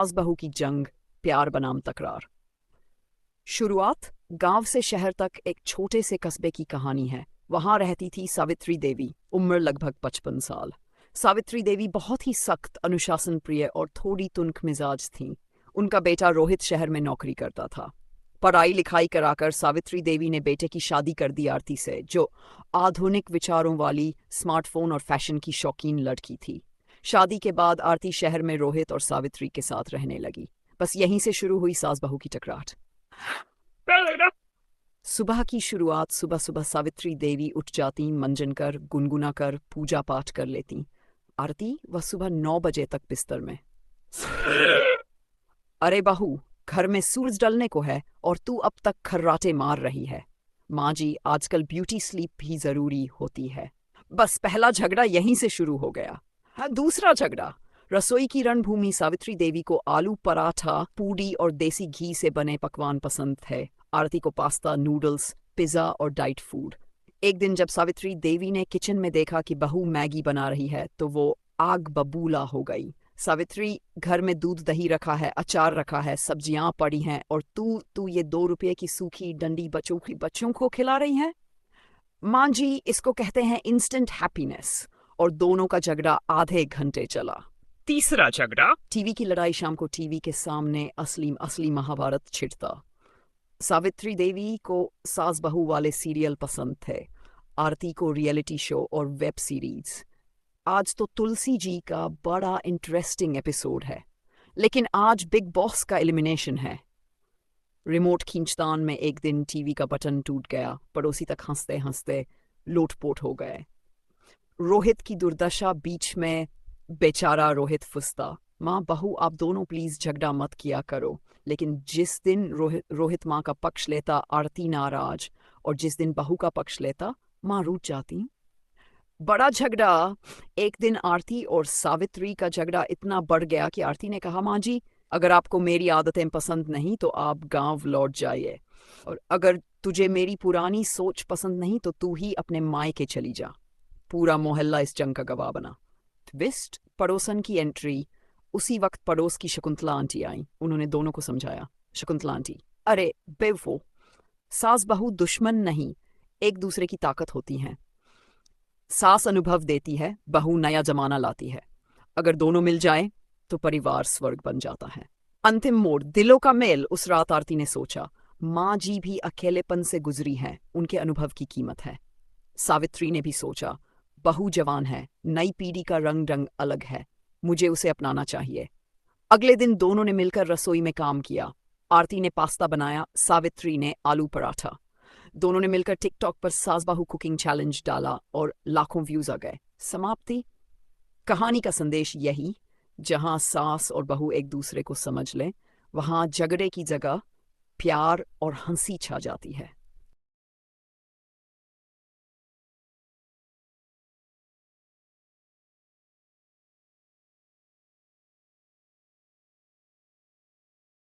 सास बहू की जंग, प्यार बनाम तकरार। शुरुआत गांव से शहर तक एक छोटे से कस्बे की कहानी है। वहां रहती थी सावित्री देवी, उम्र लगभग 55 साल। सावित्री देवी बहुत ही सख्त, अनुशासन प्रिय और थोड़ी तुनक मिजाज थीं। उनका बेटा रोहित शहर में नौकरी करता था। पढ़ाई लिखाई कराकर सावित्री देवी ने बेटे की शादी कर दी आरती से, जो आधुनिक विचारों वाली, स्मार्टफोन और फैशन की शौकीन लड़की थी। शादी के बाद आरती शहर में रोहित और सावित्री के साथ रहने लगी। बस यहीं से शुरू हुई सास बहू की टकरार। सुबह की शुरुआत सुबह सुबह सावित्री देवी उठ जाती, मंजन कर, गुनगुना कर, पूजा पाठ कर लेती। आरती वह सुबह 9 बजे तक बिस्तर में। अरे बहू, घर में सूरज डलने को है और तू अब तक खर्राटे मार रही है। माँ जी, आजकल ब्यूटी स्लीप भी जरूरी होती है। बस पहला झगड़ा यहीं से शुरू हो गया। हाँ, दूसरा झगड़ा रसोई की रणभूमि। सावित्री देवी को आलू पराठा, पूड़ी और देसी घी से बने पकवान पसंद थे। आरती को पास्ता, नूडल्स, पिज्जा और डाइट फूड। एक दिन जब सावित्री देवी ने किचन में देखा कि बहू मैगी बना रही है, तो वो आग बबूला हो गई। सावित्री, घर में दूध दही रखा है, अचार रखा है, सब्जियां पड़ी हैं, और तू तू ये 2 रुपये की सूखी डंडी बच्चों को खिला रही है। माँ जी, इसको कहते हैं इंस्टेंट हैप्पीनेस। और दोनों का झगड़ा आधे घंटे चला। तीसरा झगड़ा। टीवी की लड़ाई। शाम को टीवी के सामने असली असली महाभारत छिड़ता। सावित्री देवी को सास बहू वाले सीरियल पसंद थे, आरती को रियलिटी शो और वेब सीरीज। आज तो तुलसी जी का बड़ा इंटरेस्टिंग एपिसोड है, लेकिन आज बिग बॉस का एलिमिनेशन है। रिमोट खींचतान में एक दिन टीवी का बटन टूट गया। पड़ोसी तक हंसते हंसते लोटपोट हो गए। रोहित की दुर्दशा बीच में। बेचारा रोहित फुसता। माँ बहू, आप दोनों प्लीज झगड़ा मत किया करो। लेकिन जिस दिन रोहित माँ का पक्ष लेता, आरती नाराज, और जिस दिन बहू का पक्ष लेता, माँ रूठ जाती। बड़ा झगड़ा। एक दिन आरती और सावित्री का झगड़ा इतना बढ़ गया कि आरती ने कहा, माँ जी, अगर आपको मेरी आदतें पसंद नहीं तो आप गांव लौट जाइए, और अगर तुझे मेरी पुरानी सोच पसंद नहीं तो तू ही अपने मायके चली जा। पूरा मोहल्ला इस जंग का गवाह बना। ट्विस्ट, पड़ोसन की एंट्री। उसी वक्त पड़ोस की शकुंतला आंटी आई। उन्होंने दोनों को समझाया। शकुंतला आंटी, अरे बेवफो, सास बहू दुश्मन नहीं, एक दूसरे की ताकत होती हैं। सास अनुभव देती है, बहू नया जमाना लाती है। अगर दोनों मिल जाए तो परिवार स्वर्ग बन जाता है। अंतिम मोड़, दिलों का मेल। उस रात आरती ने सोचा, माँ जी भी अकेलेपन से गुजरी हैं, उनके अनुभव की कीमत है। सावित्री ने भी सोचा, बहू जवान है, नई पीढ़ी का रंग रंग अलग है, मुझे उसे अपनाना चाहिए। अगले दिन दोनों ने मिलकर रसोई में काम किया। आरती ने पास्ता बनाया, सावित्री ने आलू पराठा। दोनों ने मिलकर टिकटॉक पर सास बहू कुकिंग चैलेंज डाला और लाखों व्यूज आ गए। समाप्ति। कहानी का संदेश यही, जहां सास और बहू एक दूसरे को समझ ले, वहां झगड़े की जगह प्यार और हंसी छा जाती है।